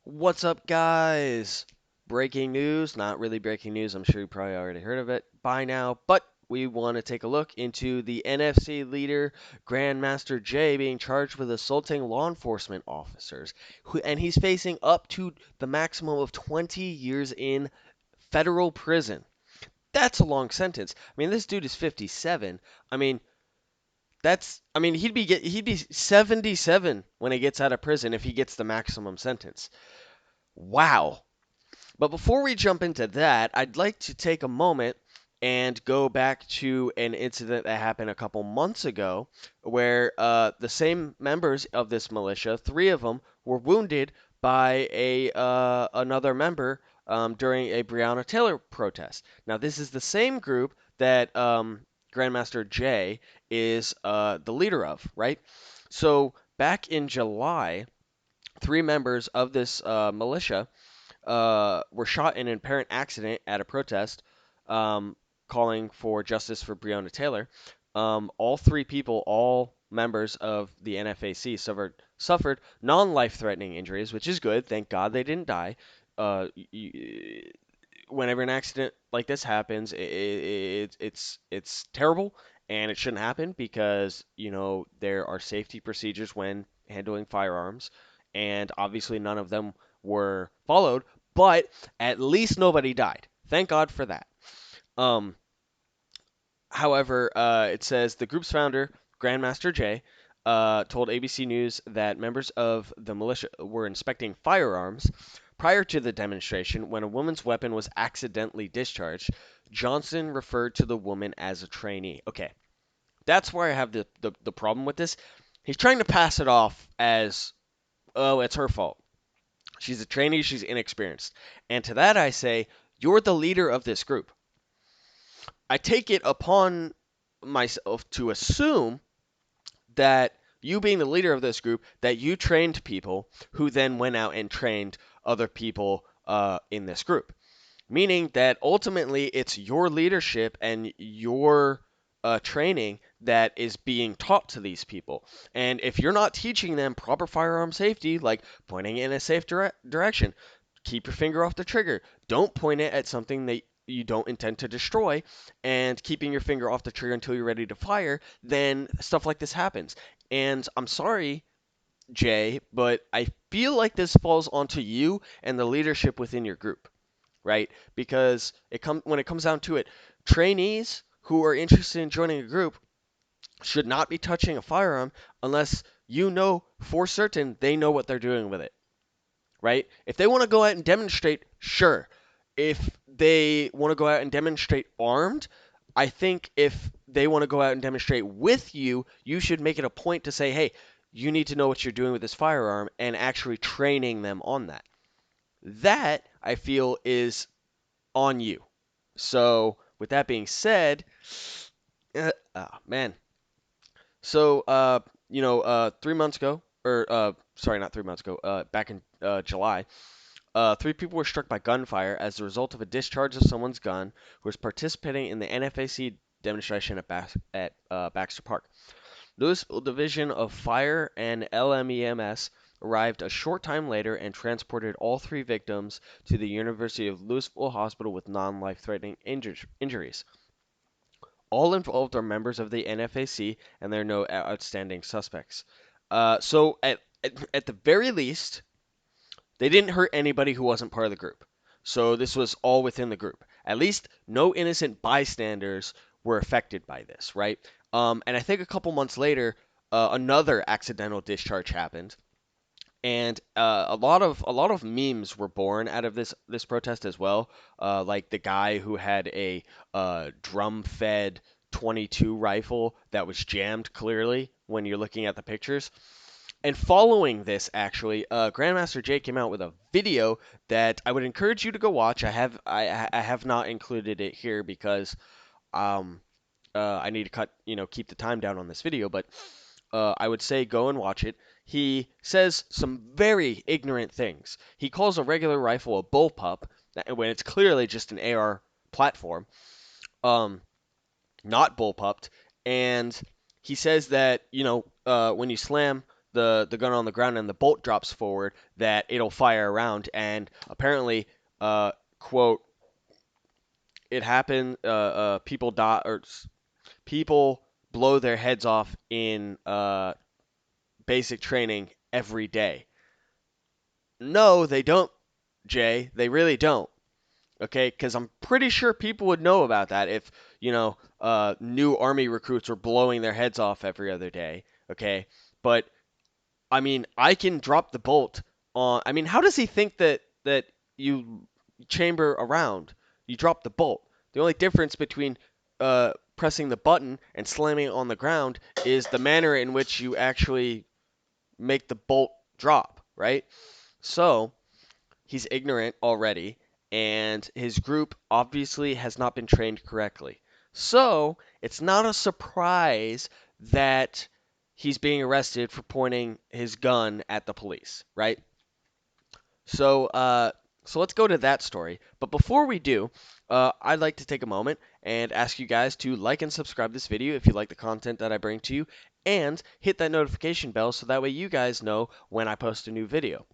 What's up, guys? Breaking news, not really breaking news. I'm sure you probably already heard of it by now, but we want to take a look into the NFC leader, Grandmaster Jay, being charged with assaulting law enforcement officers. And he's facing up to the maximum of 20 years in federal prison. That's a long sentence. I mean, this dude is 57. I mean, he'd be 77 when he gets out of prison if he gets the maximum sentence. Wow. But before we jump into that, I'd like to take a moment and go back to an incident that happened a couple months ago where the same members of this militia, three of them, were wounded by another member during a Breonna Taylor protest. Now, this is the same group that Grandmaster Jay is the leader of, right? So back in July, three members of this militia were shot in an apparent accident at a protest um, calling for justice for Breonna Taylor. All three people, all members of the NFAC, suffered non-life-threatening injuries, which is good. Thank God they didn't die. Uh, Whenever an accident like this happens, it's terrible and it shouldn't happen because there are safety procedures when handling firearms, and obviously none of them were followed. But at least nobody died. Thank God for that. Um, However, it says the group's founder, Grandmaster Jay, told ABC News that members of the militia were inspecting firearms prior to the demonstration when a woman's weapon was accidentally discharged. Johnson referred to the woman as a trainee. Okay, that's where I have the problem with this. He's trying to pass it off as, oh, it's her fault. She's a trainee, she's inexperienced. And to that I say, you're the leader of this group. I take it upon myself to assume that you being the leader of this group, that you trained people who then went out and trained other people in this group. Meaning that ultimately it's your leadership and your training that is being taught to these people. And if you're not teaching them proper firearm safety, like pointing in a safe direction, keep your finger off the trigger, don't point it at something that you don't intend to destroy, and keeping your finger off the trigger until you're ready to fire, then stuff like this happens. And I'm sorry, Jay, but I feel like this falls onto you and the leadership within your group, right? Because when it comes down to it, trainees who are interested in joining a group should not be touching a firearm unless you know for certain they know what they're doing with it, right? If they want to go out and demonstrate, sure. If they want to go out and demonstrate armed, I think if they want to go out and demonstrate with you, you should make it a point to say, hey, you need to know what you're doing with this firearm and actually training them on that. That, I feel, is on you. So, with that being said, oh, man. So, 3 months ago, or sorry, not 3 months ago, back in July, three people were struck by gunfire as a result of a discharge of someone's gun who was participating in the NFAC demonstration at Baxter Park. Louisville Division of Fire and LMEMS arrived a short time later and transported all three victims to the University of Louisville Hospital with non-life-threatening injuries. All involved are members of the NFAC, and there are no outstanding suspects. So at the very least, they didn't hurt anybody who wasn't part of the group. So this was all within the group. At least no innocent bystanders were affected by this, right? And I think a couple months later, another accidental discharge happened, and a lot of memes were born out of this protest as well. Like the guy who had a drum-fed 22 rifle that was jammed clearly when you're looking at the pictures. And following this, actually, Grandmaster Jay came out with a video that I would encourage you to go watch. I have not included it here because um, I need to keep the time down on this video. But I would say go and watch it. He says some very ignorant things. He calls a regular rifle a bullpup when it's clearly just an AR platform, um, not bullpupped. And he says that when you slam the gun on the ground and the bolt drops forward, that it'll fire around. And apparently, quote, it happened. People die or people blow their heads off in basic training every day. No, they don't, Jay. They really don't. Okay, because I'm pretty sure people would know about that if, new army recruits were blowing their heads off every other day. Okay, but I mean, I can drop the bolt on. I mean, how does he think that you chamber around? You drop the bolt. The only difference between pressing the button and slamming it on the ground is the manner in which you actually make the bolt drop, right? So he's ignorant already, and his group obviously has not been trained correctly. So it's not a surprise that he's being arrested for pointing his gun at the police, right? So, so let's go to that story. But before we do, I'd like to take a moment and ask you guys to like and subscribe this video if you like the content that I bring to you, and hit that notification bell so that way you guys know when I post a new video.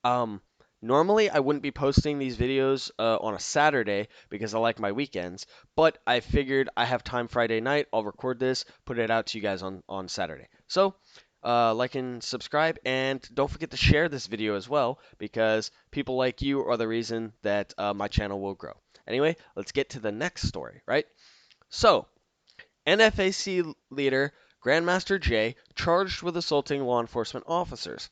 Um, Normally I wouldn't be posting these videos on a Saturday because I like my weekends, but I figured I have time Friday night. I'll record this, put it out to you guys on Saturday. So, like and subscribe, and don't forget to share this video as well because people like you are the reason that my channel will grow. Anyway, let's get to the next story, right? So, NFAC leader Grandmaster J charged with assaulting law enforcement officers.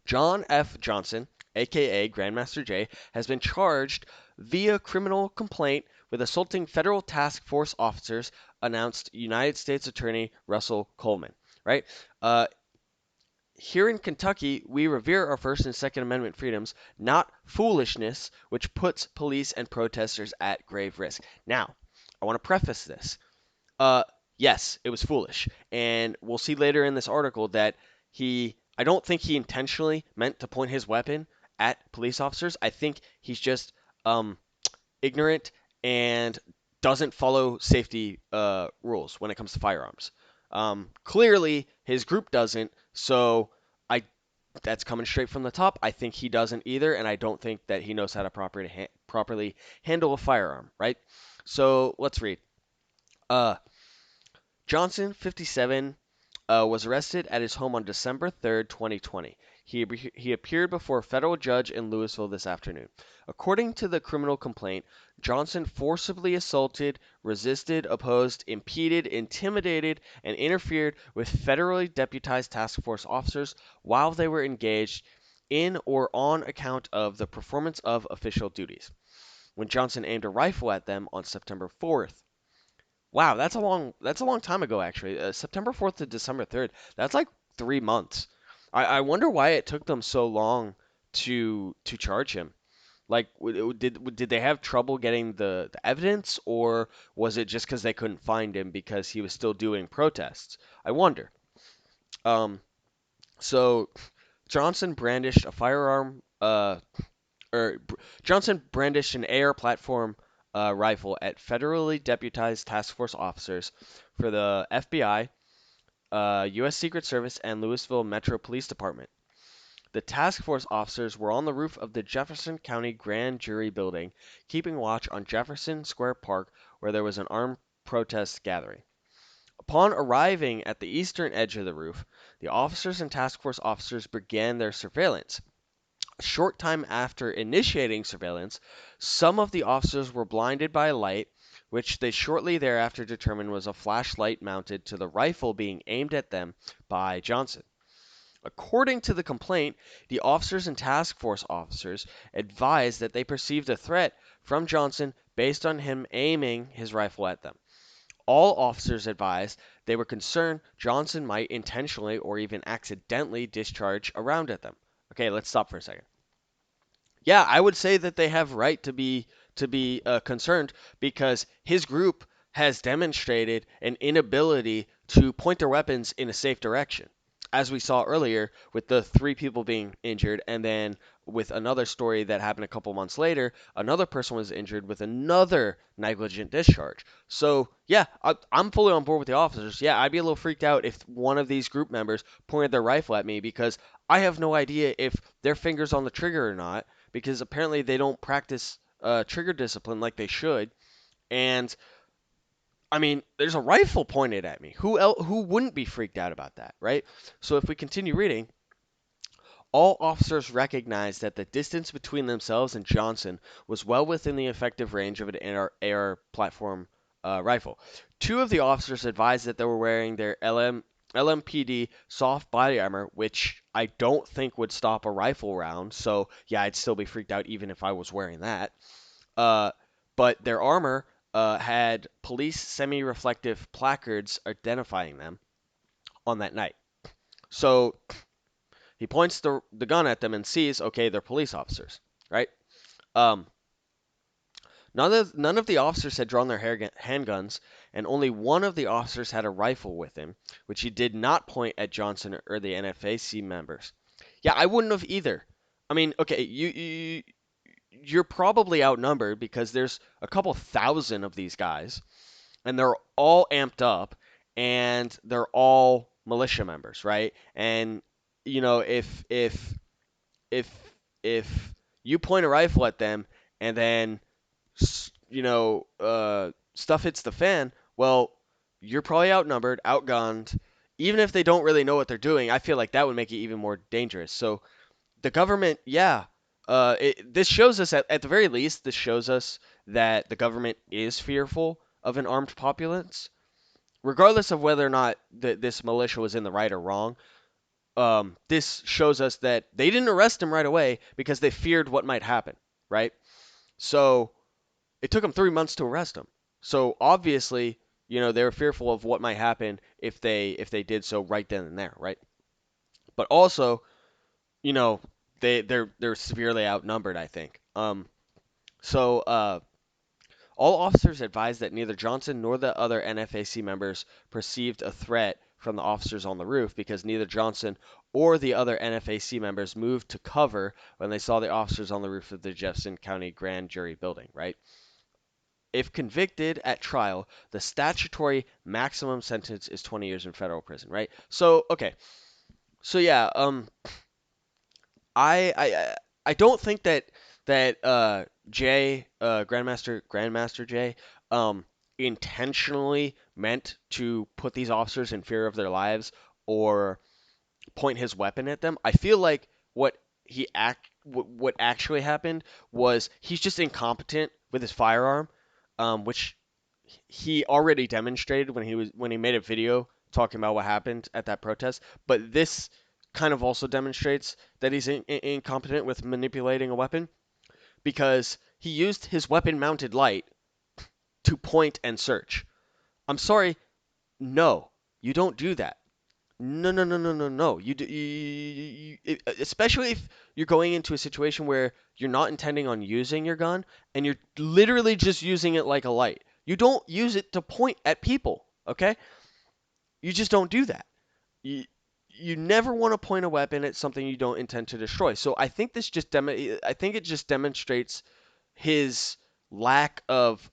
John F. Johnson, aka Grandmaster J, has been charged via criminal complaint with assaulting federal task force officers, announced United States Attorney Russell Coleman. Right? Here in Kentucky, we revere our First and Second Amendment freedoms, not foolishness, which puts police and protesters at grave risk. Now, I want to preface this. Uh, yes, it was foolish. And we'll see later in this article that I don't think he intentionally meant to point his weapon at police officers. I think he's just ignorant and doesn't follow safety rules when it comes to firearms. Clearly, his group doesn't, so I that's coming straight from the top. I think he doesn't either, and I don't think that he knows how to properly handle a firearm, right? So let's read. Uh, Johnson, 57, was arrested at his home on December 3rd, 2020. He appeared before a federal judge in Louisville this afternoon. According to the criminal complaint, Johnson forcibly assaulted, resisted, opposed, impeded, intimidated, and interfered with federally deputized task force officers while they were engaged in or on account of the performance of official duties. When Johnson aimed a rifle at them on September 4th, wow, that's a long time ago actually. September 4th to December 3rd. That's like 3 months. I wonder why it took them so long to charge him. Like, did they have trouble getting the evidence, or was it just because they couldn't find him because he was still doing protests? I wonder. Um, so Johnson brandished a firearm. Johnson brandished an AR platform rifle at federally deputized task force officers for the FBI, U.S. Secret Service, and Louisville Metro Police Department. The task force officers were on the roof of the Jefferson County Grand Jury Building, keeping watch on Jefferson Square Park, where there was an armed protest gathering. Upon arriving at the eastern edge of the roof, the officers and task force officers began their surveillance. A short time after initiating surveillance, some of the officers were blinded by a light, which they shortly thereafter determined was a flashlight mounted to the rifle being aimed at them by Johnson. According to the complaint, the officers and task force officers advised that they perceived a threat from Johnson based on him aiming his rifle at them. All officers advised they were concerned Johnson might intentionally or even accidentally discharge a round at them. Okay, let's stop for a second. Yeah, I would say that they have right to be concerned because his group has demonstrated an inability to point their weapons in a safe direction. as we saw earlier with the three people being injured, and then with another story that happened a couple months later, another person was injured with another negligent discharge. So, yeah, I'm fully on board with the officers. Yeah, I'd be a little freaked out if one of these group members pointed their rifle at me because I have no idea if their finger's on the trigger or not, because apparently they don't practice trigger discipline like they should. And I mean, there's a rifle pointed at me. Who wouldn't be freaked out about that, right? So if we continue reading, all officers recognized that the distance between themselves and Johnson was well within the effective range of an AR platform rifle. Two of the officers advised that they were wearing their LMPD soft body armor, which I don't think would stop a rifle round. So yeah, I'd still be freaked out even if I was wearing that. Uh, but their armor had police semi-reflective placards identifying them on that night. So he points the gun at them and sees, okay, they're police officers, right? Um, none of the officers had drawn their handguns, and only one of the officers had a rifle with him, which he did not point at Johnson or the NFAC members. Yeah, I wouldn't have either. I mean, okay, you're probably outnumbered because there's a couple thousand of these guys, and they're all amped up, and they're all militia members, right? And you know, if if you point a rifle at them and then stuff hits the fan, well, you're probably outnumbered, outgunned. Even if they don't really know what they're doing, I feel like that would make it even more dangerous. So the government, yeah, this shows us at the very least, this shows us that the government is fearful of an armed populace, regardless of whether or not this militia was in the right or wrong. This shows us that they didn't arrest him right away because they feared what might happen, right? So it took them 3 months to arrest him. So obviously, they were fearful of what might happen if they did so right then and there, right? But also, you know, they're severely outnumbered, I think. So all officers advised that neither Johnson nor the other NFAC members perceived a threat from the officers on the roof because neither Johnson or the other NFAC members moved to cover when they saw the officers on the roof of the Jefferson County Grand Jury building, right? If convicted at trial, the statutory maximum sentence is 20 years in federal prison, right? So, okay. So yeah, I don't think that Jay Grandmaster Jay intentionally meant to put these officers in fear of their lives or point his weapon at them. I feel like what actually happened was he's just incompetent with his firearm, which he already demonstrated when he made a video talking about what happened at that protest. But this kind of also demonstrates that he's incompetent with manipulating a weapon because he used his weapon mounted light to point and search. I'm sorry, no, you don't do that. No, no, no, no, no, no. Especially if you're going into a situation where you're not intending on using your gun and you're literally just using it like a light. You don't use it to point at people, okay? You just don't do that. You, you never want to point a weapon at something you don't intend to destroy. So I think it just demonstrates his lack of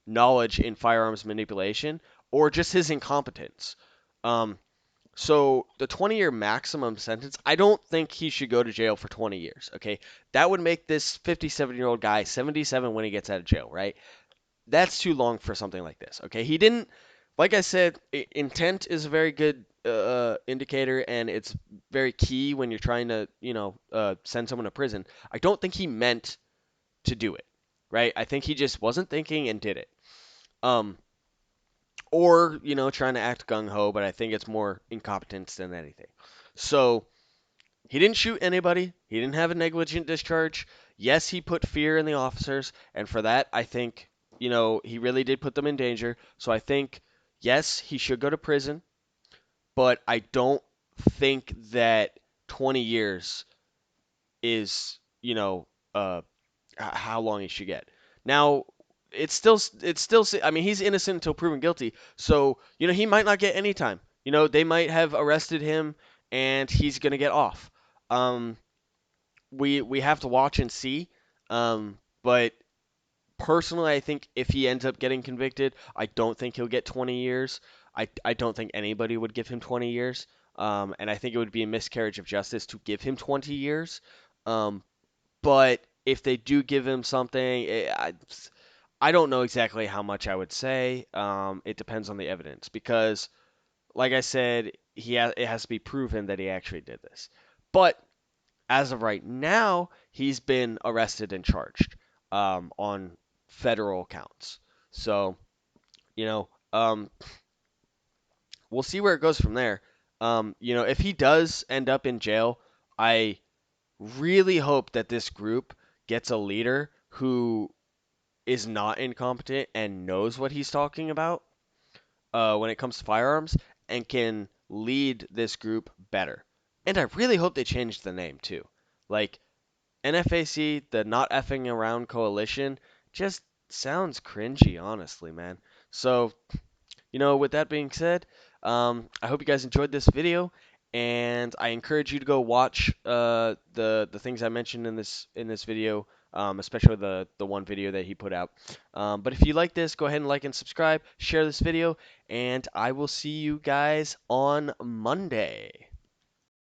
knowledge in firearms manipulation or just his incompetence. Um, so the 20-year maximum sentence, I don't think he should go to jail for 20 years, okay? That would make this 57-year-old guy 77 when he gets out of jail, right? That's too long for something like this, okay? He didn't, like I said, intent is a very good indicator, and it's very key when you're trying to, send someone to prison. I don't think he meant to do it, right? I think he just wasn't thinking and did it. Um, or trying to act gung ho, but I think it's more incompetence than anything. So he didn't shoot anybody. He didn't have a negligent discharge. Yes, he put fear in the officers, and for that, I think he really did put them in danger. So I think yes, he should go to prison, but I don't think that 20 years is how long he should get. Now, I mean, he's innocent until proven guilty, so he might not get any time. They might have arrested him and he's gonna get off. Um, we have to watch and see. But personally, I think if he ends up getting convicted, I don't think he'll get 20 years. I don't think anybody would give him 20 years. And I think it would be a miscarriage of justice to give him 20 years. Um, but if they do give him something, I don't know exactly how much I would say. It depends on the evidence because, like I said, it has to be proven that he actually did this. But as of right now, he's been arrested and charged on federal counts. So, you know, we'll see where it goes from there. If he does end up in jail, I really hope that this group gets a leader who is not incompetent and knows what he's talking about when it comes to firearms and can lead this group better. And I really hope they change the name too. Like, NFAC, the Not Effing Around Coalition, just sounds cringy, honestly, man. So, with that being said, I hope you guys enjoyed this video, and I encourage you to go watch the things I mentioned in this video, especially the one video that he put out. But if you like this, go ahead and like and subscribe, share this video, and I will see you guys on Monday.